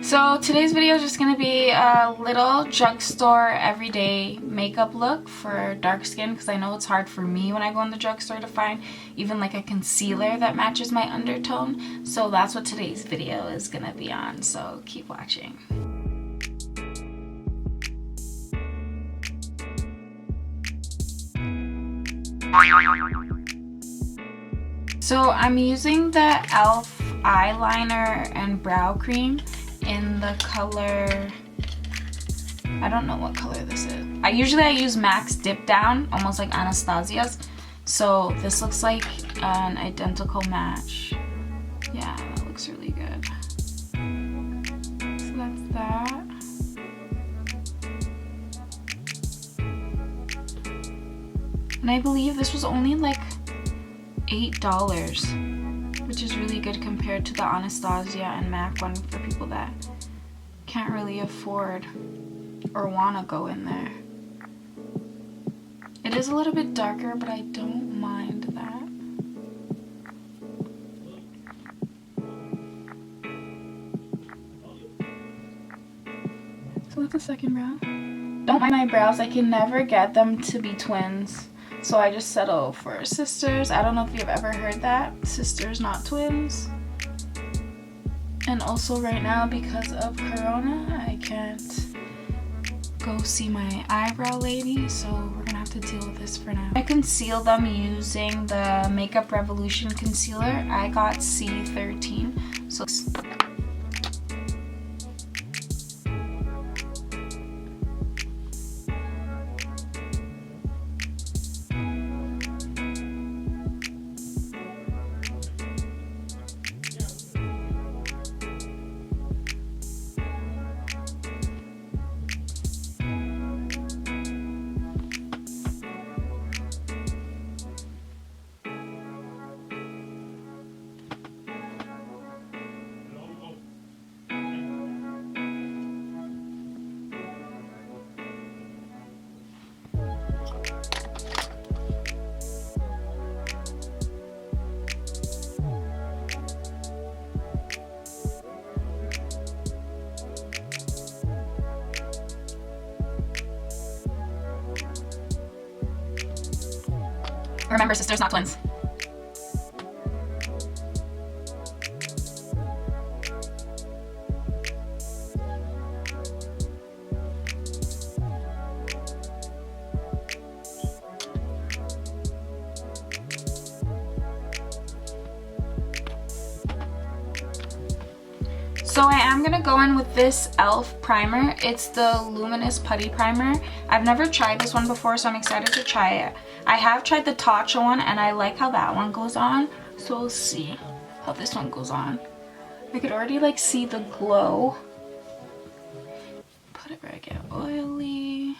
So today's video is just going to be a little drugstore everyday makeup look for dark skin, because I know it's hard for me when I go in the drugstore to find even like a concealer that matches my undertone. So that's what today's video is going to be on, so keep watching. So I'm using the e.l.f. eyeliner and brow cream in the color, I don't know what color this is. I usually use MAC's Dip Down, almost like Anastasia's. So this looks like an identical match. Yeah, that looks really good. So that's that. And I believe this was only like $8, which is really good compared to the Anastasia and MAC one for people that can't really afford or want to go in there. It is a little bit darker, but I don't mind that. So that's the second brow. Don't mind my brows, I can never get them to be twins. So I just settle for sisters. I don't know if you've ever heard that. Sisters, not twins. And also right now, because of Corona, I can't go see my eyebrow lady. So we're gonna have to deal with this for now. I conceal them using the Makeup Revolution concealer. I got C13. So remember, sisters, not twins. So I am going to go in with this e.l.f. primer. It's the Luminous Putty Primer. I've never tried this one before, so I'm excited to try it. I have tried the Tatcha one, and I like how that one goes on. So we'll see how this one goes on. I could already like see the glow. Put it where I get oily.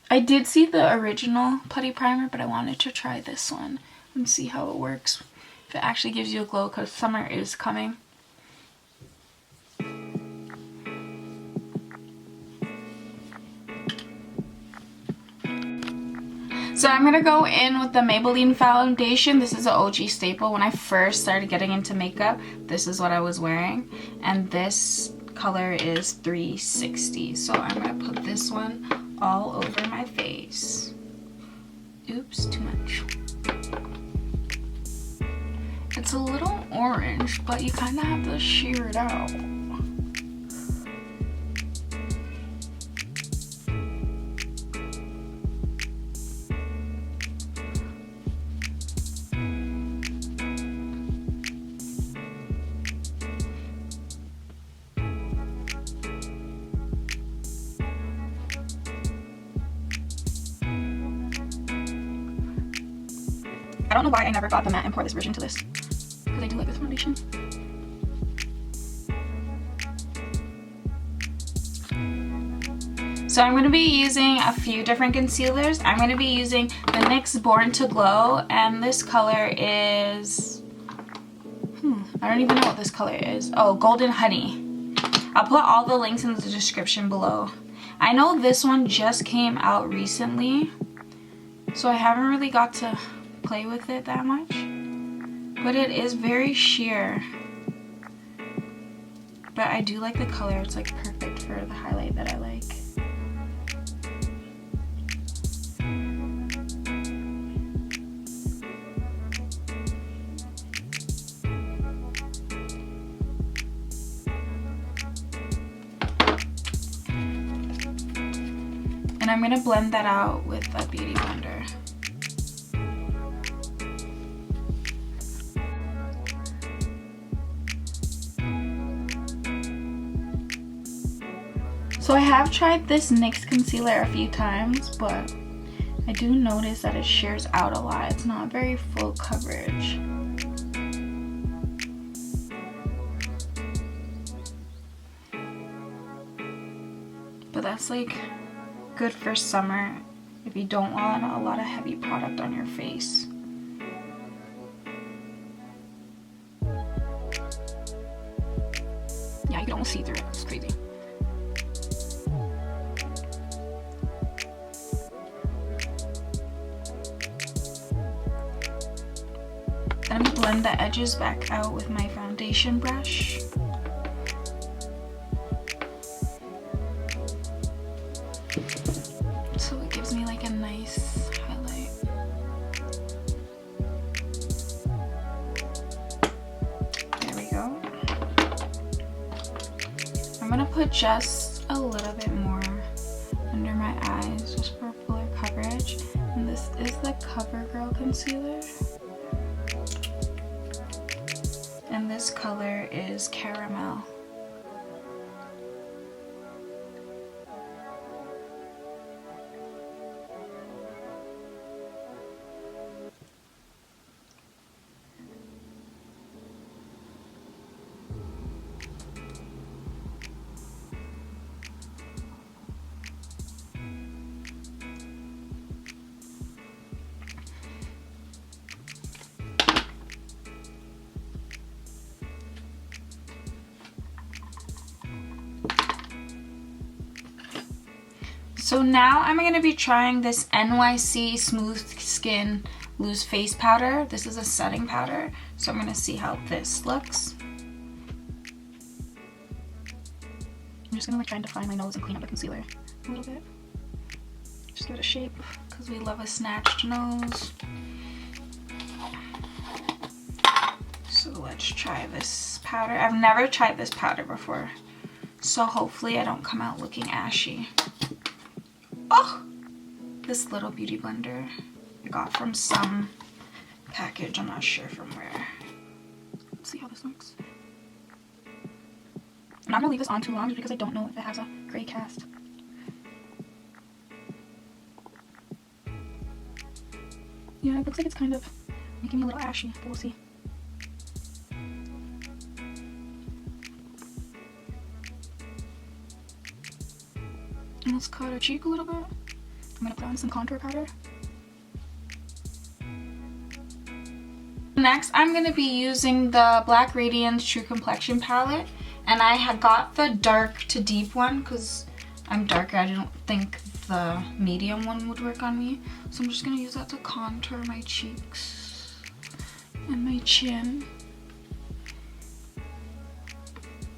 I did see the original Putty Primer, but I wanted to try this one and see how it works. If it actually gives you a glow, because summer is coming. So I'm going to go in with the Maybelline Foundation. This is an OG staple. When I first started getting into makeup, this is what I was wearing. And this color is 360. So I'm going to put this one all over my face. Oops, too much. It's a little orange, but you kind of have to sheer it out. I don't know why I never got the matte and pour this version to this, because I do like this foundation. So I'm going to be using a few different concealers. I'm going to be using the NYX Born to Glow, and this color is, I don't even know what this color is. Oh, Golden Honey. I'll put all the links in the description below. I know this one just came out recently, so I haven't really got to play with it that much, but it is very sheer. But I do like the color. It's like perfect for the highlight that I like. And I'm gonna blend that out with a beauty blender. So I have tried this NYX concealer a few times, but I do notice that it shears out a lot. It's not very full coverage. But that's like good for summer if you don't want a lot of heavy product on your face. Yeah, you can almost see through it. It's crazy. Then I'm gonna blend the edges back out with my foundation brush. So it gives me like a nice highlight. There we go. I'm gonna put just a little bit more under my eyes just for fuller coverage. And this is the CoverGirl concealer. And this color is Caramel. So now I'm going to be trying this NYC Smooth Skin Loose Face Powder. This is a setting powder, so I'm going to see how this looks. I'm just going to like try and define my nose and clean up the concealer a little bit. Just give it a shape because we love a snatched nose. So let's try this powder. I've never tried this powder before, so hopefully I don't come out looking ashy. Oh, this little beauty blender I got from some package, I'm not sure from where. Let's see how this looks. I'm not gonna leave this on too long just because I don't know if it has a gray cast. Yeah, it looks like it's kind of making me a little ashy, but we'll see. And let's cut her cheek a little bit. I'm gonna put on some contour powder. Next, I'm gonna be using the Black Radiance True Complexion palette, and I had got the dark to deep one because I'm darker. I don't think the medium one would work on me, so I'm just gonna use that to contour my cheeks and my chin.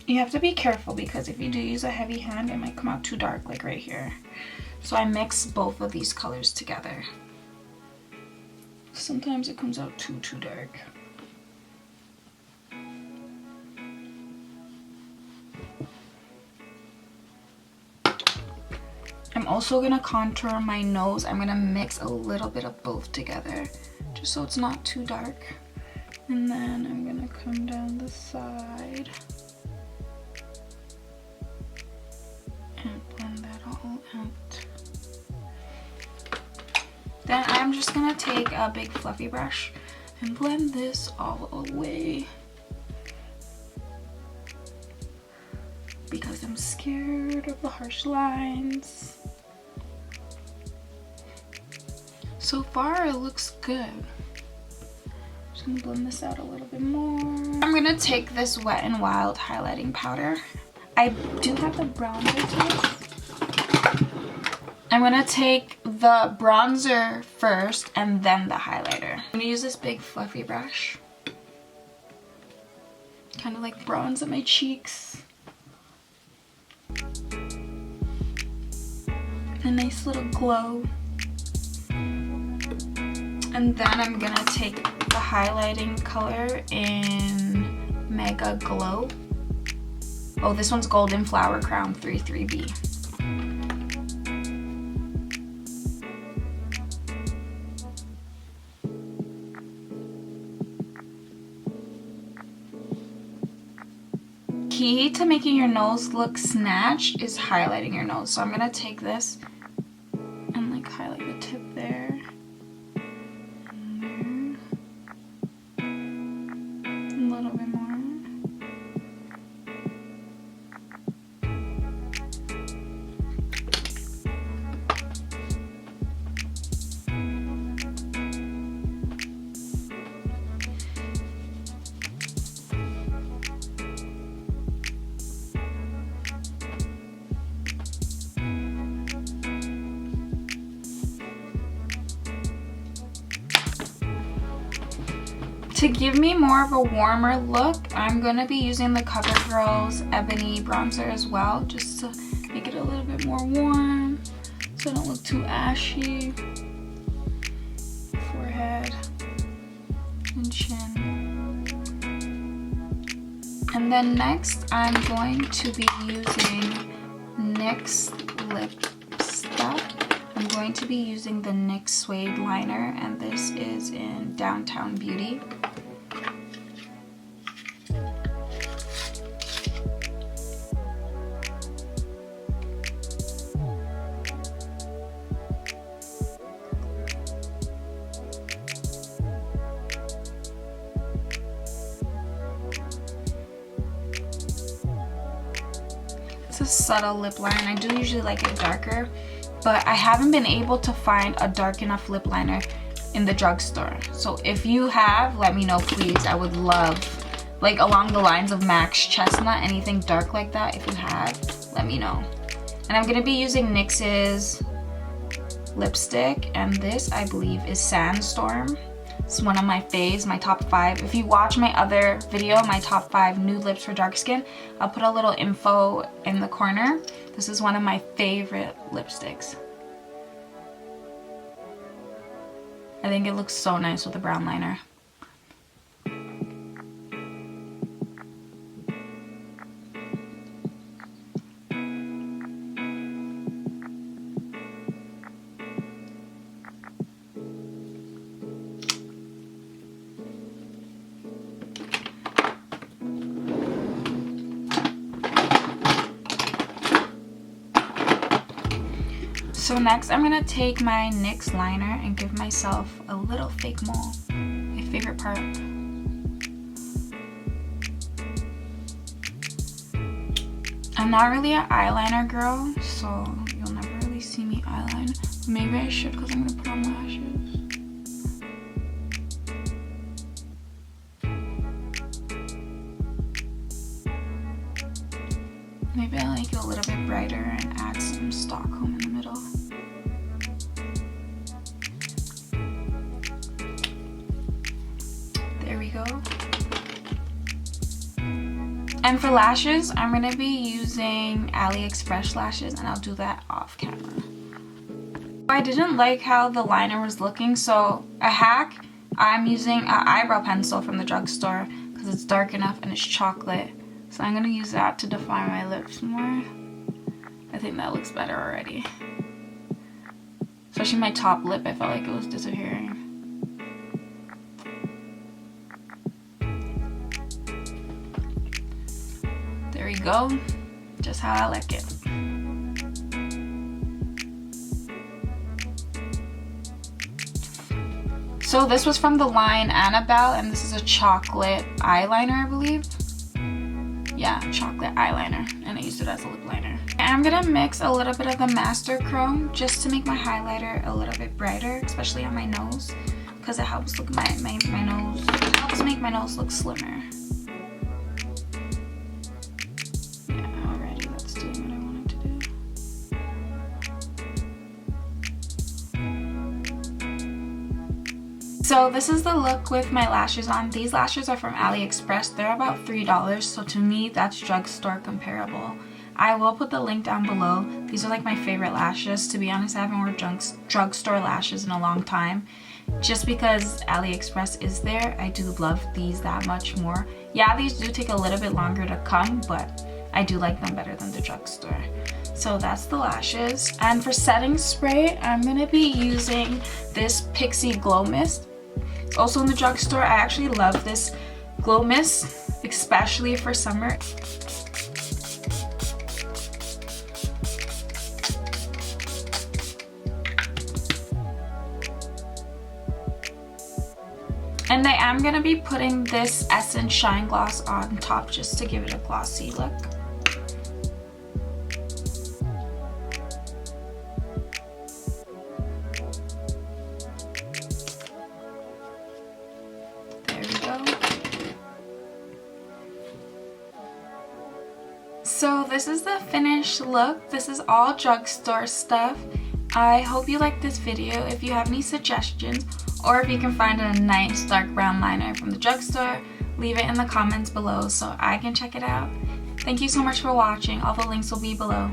You have to be careful because if you do use a heavy hand, it might come out too dark, like right here. So I mix both of these colors together. Sometimes it comes out too dark. I'm also gonna contour my nose. I'm gonna mix a little bit of both together, just so it's not too dark. And then I'm gonna come down the side and blend that all out. Then I'm just gonna take a big fluffy brush and blend this all away because I'm scared of the harsh lines. So far it looks good. Just gonna blend this out a little bit more. I'm gonna take this Wet n Wild highlighting powder. I do have the bronzer to this. I'm gonna take the bronzer first and then the highlighter. I'm gonna use this big fluffy brush. Kind of like bronze at my cheeks. a nice little glow. And then I'm gonna take the highlighting color in Mega Glow. Oh, this one's Golden Flower Crown 33B. Key to making your nose look snatched is highlighting your nose. So I'm gonna take this and like highlight the tip there. And there. A little bit more. To give me more of a warmer look, I'm going to be using the CoverGirl's Ebony Bronzer as well, just to make it a little bit more warm, so I don't look too ashy. Forehead and chin. And then next, I'm going to be using NYX Lip Stuff. I'm going to be using the NYX Suede Liner, and this is in Downtown Beauty. It's a subtle lip line. I do usually like it darker, but I haven't been able to find a dark enough lip liner in the drugstore. So if you have, let me know please. I would love, like along the lines of Max Chestnut, anything dark like that. If you have, let me know. And I'm gonna be using NYX's lipstick, and this I believe is Sandstorm. It's one of my faves, my top 5. If you watch my other video, my top 5 nude lips for dark skin, I'll put a little info in the corner. This is one of my favorite lipsticks. I think it looks so nice with a brown liner. So next I'm gonna take my NYX liner and give myself a little fake mole. My favorite part. I'm not really an eyeliner girl, so you'll never really see me eyeline. Maybe I should, because I'm gonna put on lashes. Maybe I like it a little bit brighter and add some Stockholm in the middle. There we go. And for lashes, I'm going to be using AliExpress lashes, and I'll do that off camera. I didn't like how the liner was looking, so a hack, I'm using an eyebrow pencil from the drugstore because it's dark enough and it's chocolate. So I'm going to use that to define my lips more. I think that looks better already. Especially my top lip, I felt like it was disappearing. There we go. Just how I like it. So this was from the line Annabelle, and this is a chocolate eyeliner, I believe. Yeah, chocolate eyeliner, and I used it as a lip liner. And I'm gonna mix a little bit of the Master Chrome just to make my highlighter a little bit brighter, especially on my nose, because it helps look my nose. It helps make my nose look slimmer. Yeah, already that's doing what I wanted to do. So this is the look with my lashes on. These lashes are from AliExpress. They're about $3, so to me that's drugstore comparable. I will put the link down below. These are like my favorite lashes. To be honest, I haven't worn drugstore lashes in a long time. Just because AliExpress is there, I do love these that much more. Yeah, these do take a little bit longer to come, but I do like them better than the drugstore. So that's the lashes. And for setting spray, I'm going to be using this PIXI Glow Mist. It's also in the drugstore. I actually love this glow mist, especially for summer. And I am going to be putting this Essence Shine Gloss on top just to give it a glossy look. There we go. So this is the finished look. This is all drugstore stuff. I hope you liked this video. If you have any suggestions, or if you can find a nice dark brown liner from the drugstore, leave it in the comments below so I can check it out. Thank you so much for watching. All the links will be below.